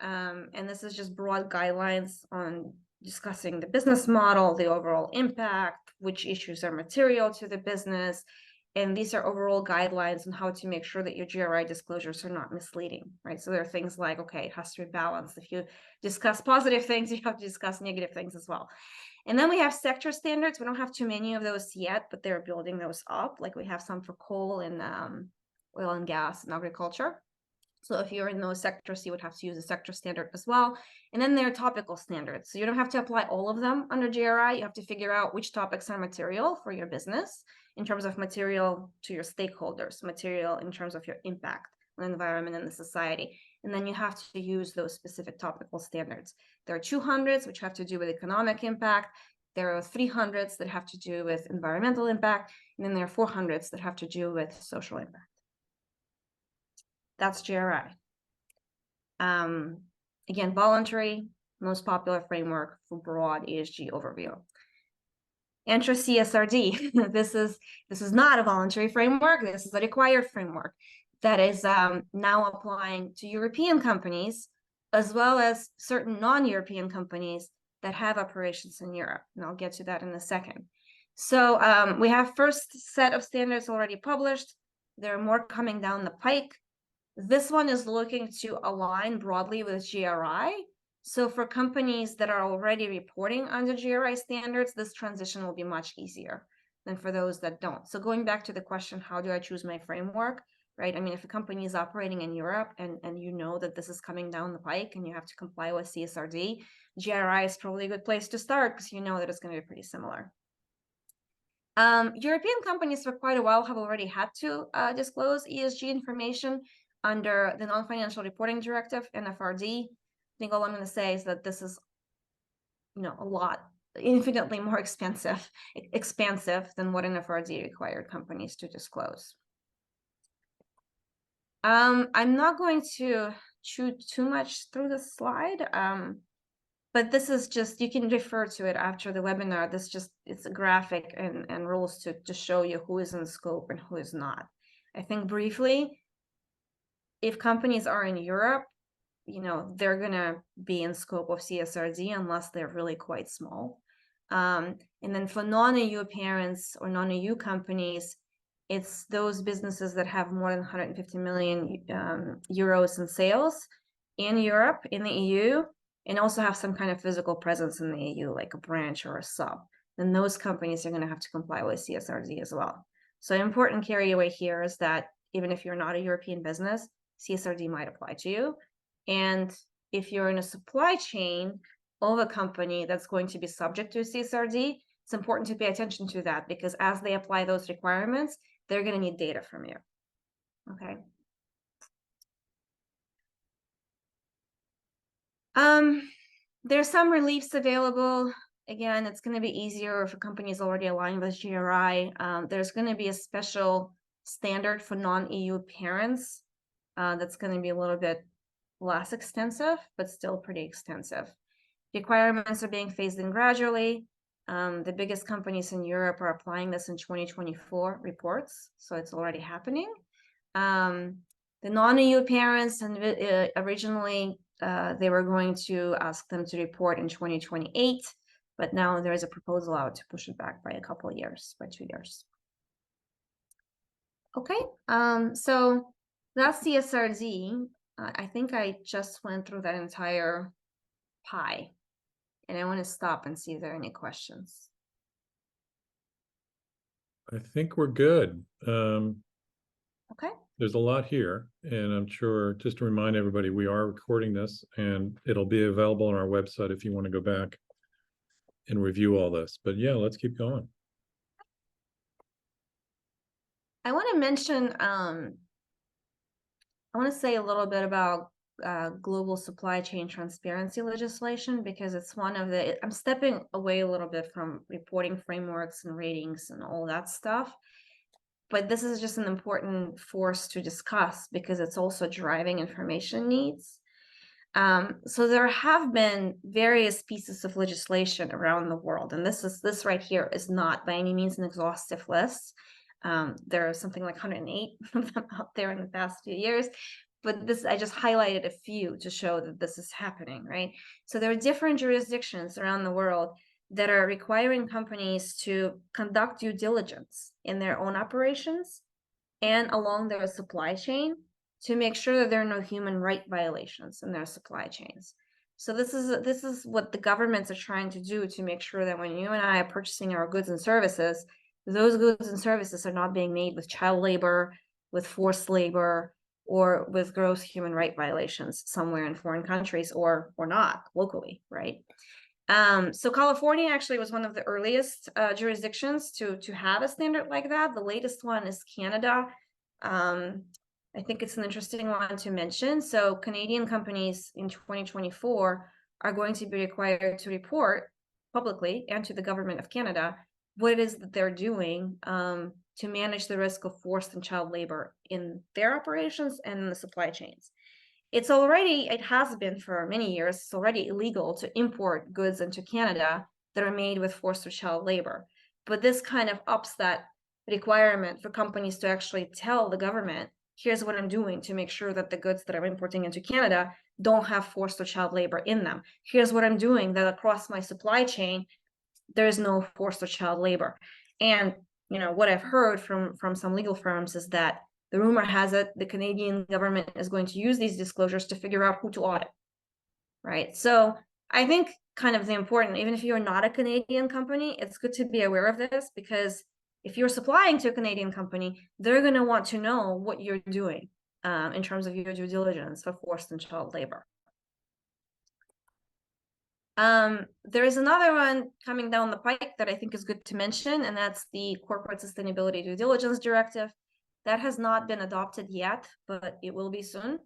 B: And this is just broad guidelines on discussing the business model, the overall impact, which issues are material to the business. And these are overall guidelines on how to make sure that your GRI disclosures are not misleading, right? So there are things like, okay, it has to be balanced. If you discuss positive things, you have to discuss negative things as well. And then we have sector standards. We don't have too many of those yet, but they're building those up. Like we have some for coal and oil and gas and agriculture. So if you're in those sectors, you would have to use a sector standard as well. And then there are topical standards. So you don't have to apply all of them under GRI. You have to figure out which topics are material for your business in terms of material to your stakeholders, material in terms of your impact on the environment and the society. And then you have to use those specific topical standards. There are 200s, which have to do with economic impact. There are 300s that have to do with environmental impact. And then there are 400s that have to do with social impact. That's GRI. Again, voluntary, most popular framework for broad ESG overview. Enter CSRD. This is not a voluntary framework. This is a required framework that is now applying to European companies, as well as certain non-European companies that have operations in Europe. And I'll get to that in a second. So we have first set of standards already published. There are more coming down the pike. This one is looking to align broadly with GRI. So for companies that are already reporting under GRI standards, this transition will be much easier than for those that don't. So going back to the question, how do I choose my framework, right? I mean, if a company is operating in Europe and you know that this is coming down the pike and you have to comply with CSRD, GRI is probably a good place to start because you know that it's going to be pretty similar. European companies for quite a while have already had to disclose ESG information under the Non-Financial Reporting Directive, NFRD. I think all I'm going to say is that this is, infinitely more expansive than what NFRD required companies to disclose. I'm not going to chew too much through the slide, but this is just, you can refer to it after the webinar. It's a graphic and rules to show you who is in scope and who is not. I think briefly, if companies are in Europe, they're going to be in scope of CSRD unless they're really quite small. And then for non-EU parents or non-EU companies, it's those businesses that have more than 150 million euros in sales in Europe, in the EU, and also have some kind of physical presence in the EU, like a branch or a sub. Then those companies are going to have to comply with CSRD as well. So important carry away here is that even if you're not a European business, CSRD might apply to you. And if you're in a supply chain of a company that's going to be subject to CSRD, it's important to pay attention to that because as they apply those requirements, they're going to need data from you. Okay. There's some reliefs available. Again, it's going to be easier if a company is already aligned with GRI. There's going to be a special standard for non-EU parents that's going to be a little bit less extensive, but still pretty extensive. Requirements are being phased in gradually. The biggest companies in Europe are applying this in 2024 reports, so it's already happening. The non-EU parents, and originally they were going to ask them to report in 2028, but now there is a proposal out to push it back by a couple of years, by 2 years. Okay, so that's CSRD. I think I just went through that entire pie, and I want to stop and see if there are any questions.
A: I think we're good.
B: Okay.
A: There's a lot here, and I'm sure, just to remind everybody, we are recording this, and it'll be available on our website if you want to go back and review all this. But yeah, let's keep going.
B: I want to mention, I want to say a little bit about global supply chain transparency legislation, because it's one of the, I'm stepping away a little bit from reporting frameworks and ratings and all that stuff. But this is just an important force to discuss because it's also driving information needs. So there have been various pieces of legislation around the world, and this right here is not by any means an exhaustive list. There are something like 108 of them out there in the past few years, but this, I just highlighted a few to show that this is happening, right? So there are different jurisdictions around the world that are requiring companies to conduct due diligence in their own operations and along their supply chain to make sure that there are no human right violations in their supply chains. So this is what the governments are trying to do to make sure that when you and I are purchasing our goods and services, those goods and services are not being made with child labor, with forced labor, or with gross human right violations somewhere in foreign countries, or not locally, right? So California actually was one of the earliest jurisdictions to have a standard like that. The latest one is Canada. I think it's an interesting one to mention. So Canadian companies in 2024 are going to be required to report publicly and to the government of Canada what it is that they're doing to manage the risk of forced and child labor in their operations and in the supply chains. It has been for many years, it's already illegal to import goods into Canada that are made with forced or child labor. But this kind of ups that requirement for companies to actually tell the government, here's what I'm doing to make sure that the goods that I'm importing into Canada don't have forced or child labor in them. Here's what I'm doing that across my supply chain, there's no forced or child labor. And what I've heard from some legal firms is that the rumor has it the Canadian government is going to use these disclosures to figure out who to audit, right? So I think kind of the important, even if you're not a Canadian company, it's good to be aware of this, because if you're supplying to a Canadian company, they're going to want to know what you're doing in terms of your due diligence for forced and child labor. There is another one coming down the pike that I think is good to mention, and that's the Corporate Sustainability Due Diligence Directive. That has not been adopted yet, but it will be soon.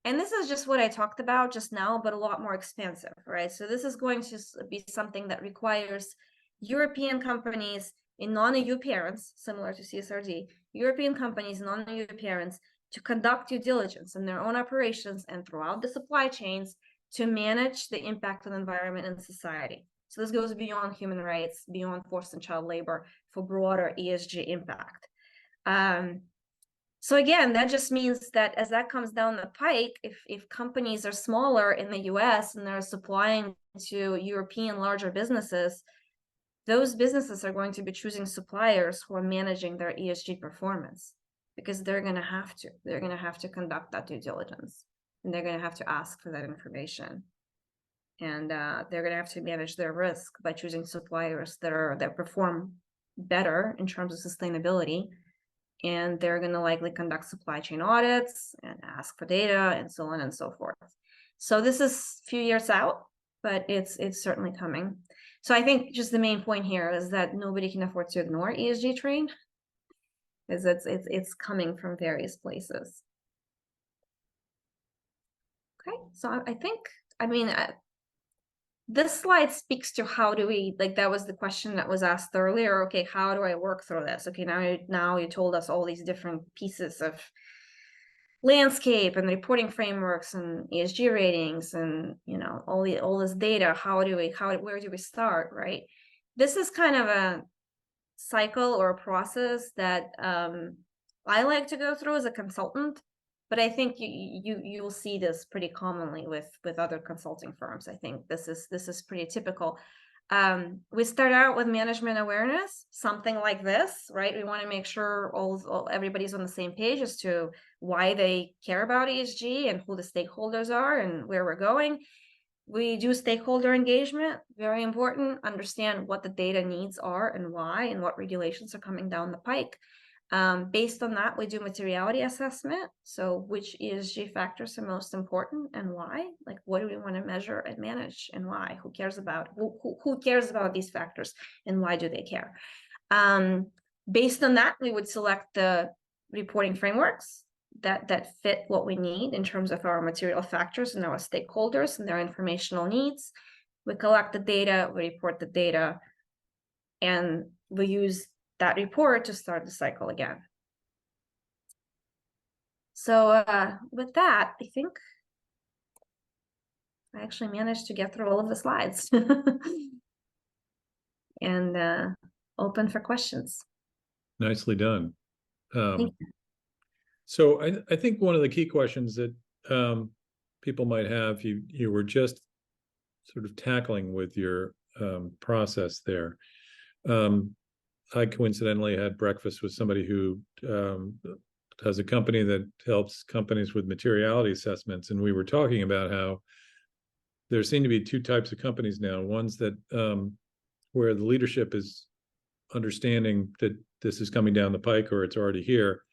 B: And this is just what I talked about just now, but a lot more expansive, right? So this is going to be something that requires European companies in non-EU parents, similar to CSRD, European companies in non-EU parents to conduct due diligence in their own operations and throughout the supply chains to manage the impact on the environment and society. So this goes beyond human rights, beyond forced and child labor, for broader ESG impact. So again, that just means that as that comes down the pike, if companies are smaller in the US and they're supplying to European larger businesses, those businesses are going to be choosing suppliers who are managing their ESG performance, because they're going to have to conduct that due diligence, and they're going to have to ask for that information, and they're going to have to manage their risk by choosing suppliers that perform better in terms of sustainability, and they're going to likely conduct supply chain audits and ask for data and so on and so forth. So this is a few years out, but it's certainly coming. So I think just the main point here is that nobody can afford to ignore ESG train, because it's coming from various places. Okay, so I think, this slide speaks to how do we, like, that was the question that was asked earlier. Okay, how do I work through this? Okay, now you told us all these different pieces of landscape and reporting frameworks and ESG ratings and all this data. Where do we start, right? this is kind of a cycle or a process that I like to go through as a consultant, but I think you'll see this pretty commonly with other consulting firms. I think this is pretty typical. We start out with management awareness, something like this, right? We want to make sure everybody's on the same page as to why they care about ESG and who the stakeholders are and where we're going. We do stakeholder engagement, very important, understand what the data needs are and why, and what regulations are coming down the pike. Based on that, we do materiality assessment. So which ESG factors are most important and why? Like, what do we want to measure and manage and why? Who cares about these factors and why do they care? Based on that, we would select the reporting frameworks that fit what we need in terms of our material factors and our stakeholders and their informational needs. We collect the data, we report the data, and we use that report to start the cycle again. So with that, I think I actually managed to get through all of the slides and open for questions.
A: Nicely done.
B: Thank you.
A: So I think one of the key questions that people might have, you were just sort of tackling with your process there. I coincidentally had breakfast with somebody who has a company that helps companies with materiality assessments, and we were talking about how there seem to be two types of companies now. Ones that where the leadership is understanding that this is coming down the pike or it's already here,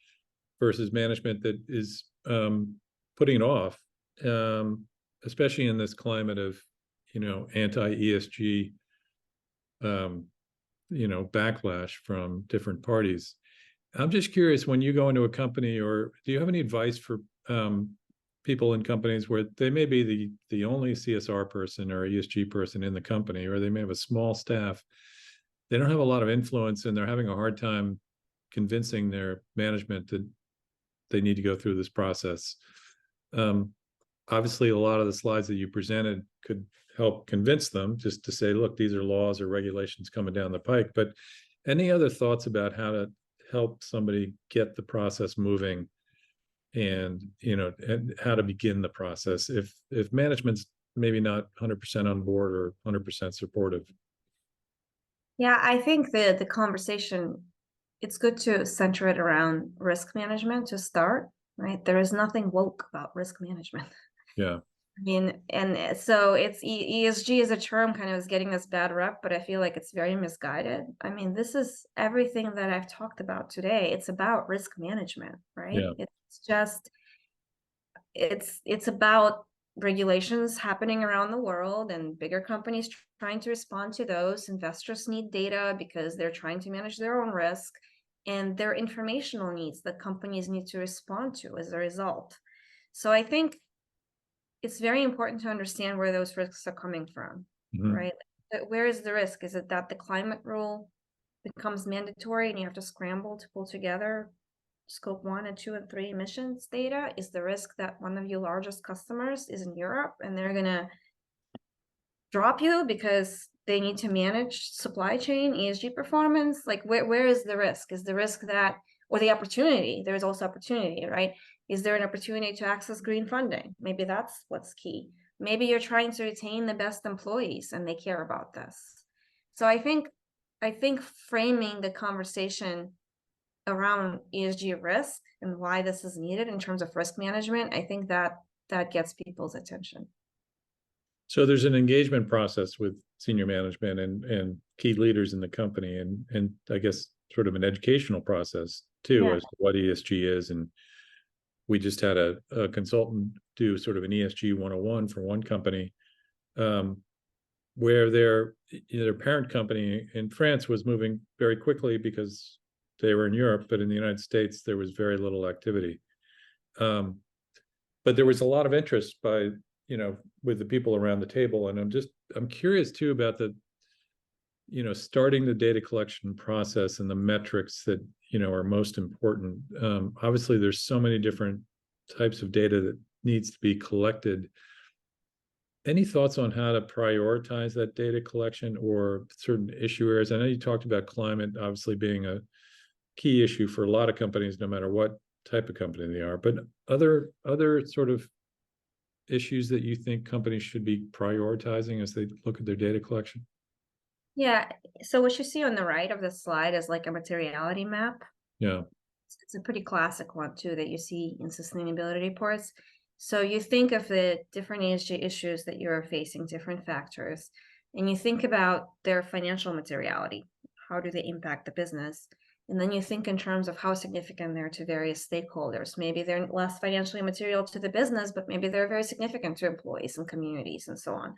A: versus management that is putting it off, especially in this climate of, anti-ESG, backlash from different parties. I'm just curious, when you go into a company, or do you have any advice for people in companies where they may be the only CSR person or ESG person in the company, or they may have a small staff, they don't have a lot of influence, and they're having a hard time convincing their management that they need to go through this process. Obviously, a lot of the slides that you presented could help convince them, just to say, look, these are laws or regulations coming down the pike. But any other thoughts about how to help somebody get the process moving, and and how to begin the process if management's maybe not 100% on board or 100% supportive?
B: Yeah, I think the conversation, it's good to center it around risk management to start, right? There is nothing woke about risk management.
A: Yeah.
B: I mean, and so it's ESG as a term kind of is getting this bad rep, but I feel like it's very misguided. I mean, this is everything that I've talked about today. It's about risk management, right?
A: Yeah.
B: It's just, it's about regulations happening around the world and bigger companies trying to respond to those. Investors need data because they're trying to manage their own risk, and their informational needs that companies need to respond to as a result. So I think it's very important to understand where those risks are coming from, right? Where is the risk? Is it that the climate rule becomes mandatory and you have to scramble to pull together scope 1 and 2 and 3 emissions data? Is the risk that one of your largest customers is in Europe and they're gonna drop you because they need to manage supply chain ESG performance? Like, where is the risk? Is the risk that, or the opportunity? There's also opportunity, right? Is there an opportunity to access green funding? Maybe that's what's key. Maybe you're trying to retain the best employees and they care about this. So I think framing the conversation around ESG risk and why this is needed in terms of risk management, I think that gets people's attention.
A: So there's an engagement process with senior management and key leaders in the company, and I guess sort of an educational process too, as to what ESG is. And we just had a consultant do sort of an ESG 101 for one company, where their parent company in France was moving very quickly because they were in Europe, but in the United States, there was very little activity. But there was a lot of interest by, with the people around the table. And I'm curious too about the, starting the data collection process and the metrics that, are most important. Obviously, there's so many different types of data that needs to be collected. Any thoughts on how to prioritize that data collection or certain issue areas? I know you talked about climate obviously being a key issue for a lot of companies, no matter what type of company they are, but other sort of issues that you think companies should be prioritizing as they look at their data collection?
B: Yeah, so what you see on the right of the slide is like a materiality map.
A: Yeah,
B: It's a pretty classic one too that you see in sustainability reports. So you think of the different ESG issues that you're facing, different factors, and you think about their financial materiality. How do they impact the business? And then you think in terms of how significant they're to various stakeholders. Maybe they're less financially material to the business, but maybe they're very significant to employees and communities and so on.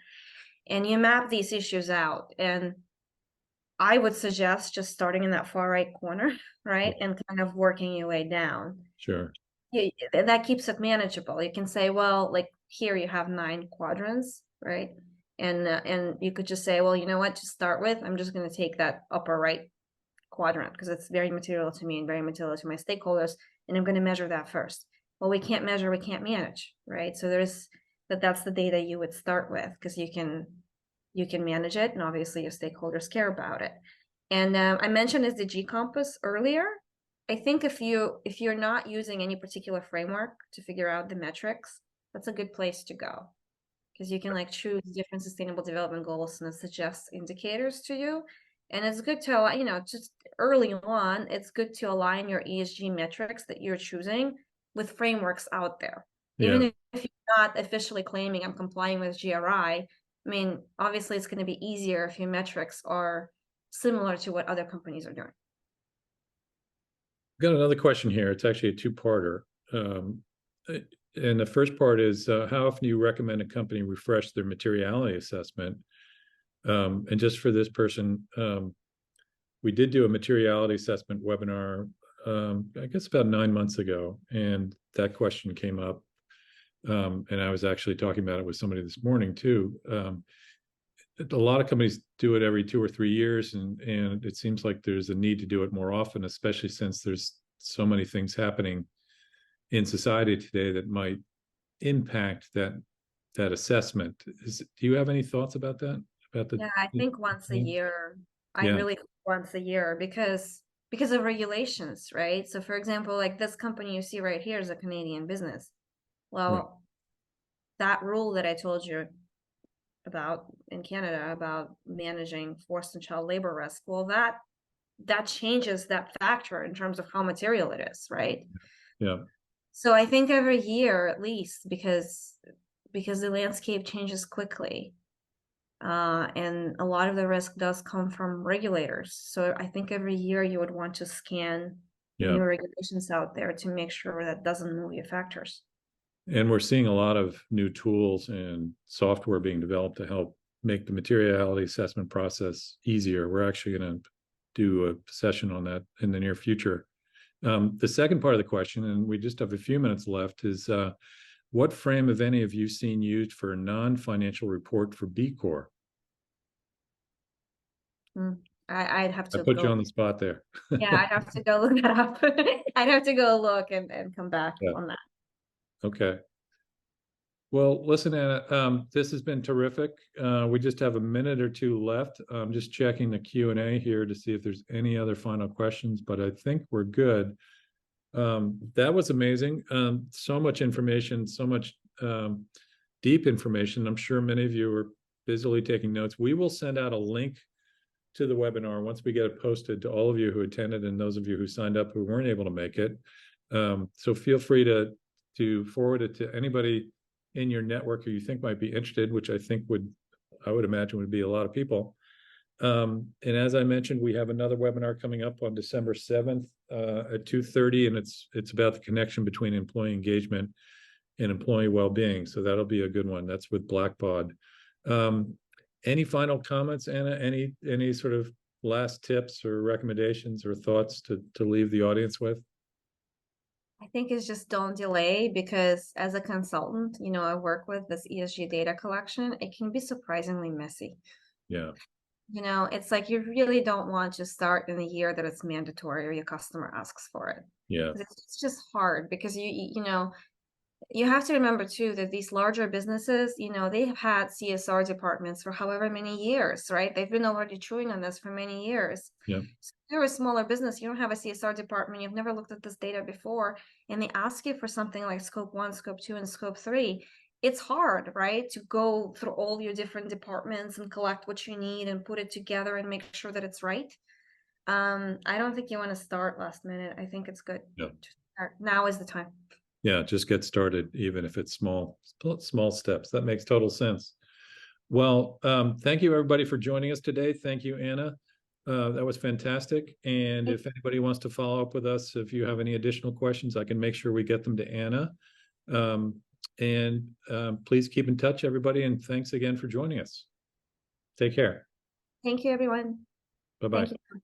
B: And you map these issues out. And I would suggest just starting in that far right corner, right? And kind of working your way down.
A: sure.
B: Yeah, that keeps it manageable. You can say, well, like here you have 9 quadrants, right? And you could just say, well, you know what, to start with, I'm just going to take that upper right quadrant because it's very material to me and very material to my stakeholders, and I'm going to measure that first. Well, we can't measure, we can't manage, right? So that's the data you would start with because you can manage it, and obviously your stakeholders care about it. And I mentioned SDG Compass earlier. I think if you're not using any particular framework to figure out the metrics, that's a good place to go because you can like choose different sustainable development goals and it suggests indicators to you. And it's good to, just early on, it's good to align your ESG metrics that you're choosing with frameworks out there.
A: Yeah.
B: Even if you're not officially claiming I'm complying with GRI, I mean, obviously it's going to be easier if your metrics are similar to what other companies are doing.
A: Got another question here. It's actually a two-parter. And the first part is how often do you recommend a company refresh their materiality assessment? And just for this person, we did do a materiality assessment webinar, I guess about 9 months ago, and that question came up. And I was actually talking about it with somebody this morning too. A lot of companies do it every 2 or 3 years, and it seems like there's a need to do it more often, especially since there's so many things happening in society today that might impact that assessment. Do you have any thoughts about that?
B: Yeah, I think once a year. I
A: Yeah,
B: really think once a year because of regulations, right? So for example, like this company you see right here is a Canadian business.
A: right.
B: Well, that rule that I told you about in Canada about managing forced and child labor risk, well, that changes that factor in terms of how material it is, right?
A: Yeah,
B: So I think every year at least because the landscape changes quickly. And a lot of the risk does come from regulators. So I think every year you would want to scan the
A: yeah.
B: new regulations out there to make sure that doesn't move your factors.
A: And we're seeing a lot of new tools and software being developed to help make the materiality assessment process easier. We're actually going to do a session on that in the near future. The second part of the question, and we just have a few minutes left, is what frame, if any, have you seen used for a non-financial report for B Corp?
B: I'd have
A: I
B: to
A: put you
B: go.
A: on the spot there.
B: Yeah, I'd have to go look that up. I'd have to go look and come back
A: Yeah.
B: on that.
A: Okay. Well, listen, Anna, this has been terrific. We just have a minute or two left. I'm just checking the Q&A here to see if there's any other final questions, but I think we're good. That was amazing. So much information, so much deep information. I'm sure many of you are busily taking notes. We will send out a link to the webinar once we get it posted to all of you who attended and those of you who signed up who weren't able to make it. So feel free to forward it to anybody in your network who you think might be interested, which I would imagine would be a lot of people. And as I mentioned, we have another webinar coming up on December 7th at 2:30, and it's about the connection between employee engagement and employee well-being. So that'll be a good one. That's with Blackbaud. Any final comments, Anna? Any sort of last tips or recommendations or thoughts to leave the audience with?
B: I think it's just don't delay because as a consultant, I work with this ESG data collection. It can be surprisingly messy.
A: Yeah.
B: It's like you really don't want to start in the year that it's mandatory or your customer asks for it.
A: Yeah.
B: It's just hard because You have to remember too that these larger businesses, they have had CSR departments for however many years, right? They've been already chewing on this for many years.
A: Yeah.
B: So if you're a smaller business, you don't have a CSR department, you've never looked at this data before, and they ask you for something like scope 1, scope 2, and scope 3. It's hard, right? To go through all your different departments and collect what you need and put it together and make sure that it's right. I don't think you want to start last minute. I think it's good.
A: Yeah.
B: To start. Now is the time.
A: Yeah, just get started, even if it's small steps. That makes total sense. Well, thank you everybody for joining us today. Thank you, Anna. That was fantastic. And if anybody wants to follow up with us, if you have any additional questions, I can make sure we get them to Anna. Please keep in touch, everybody. And thanks again for joining us. Take care.
B: Thank you, everyone.
A: Bye-bye.
B: Thank you.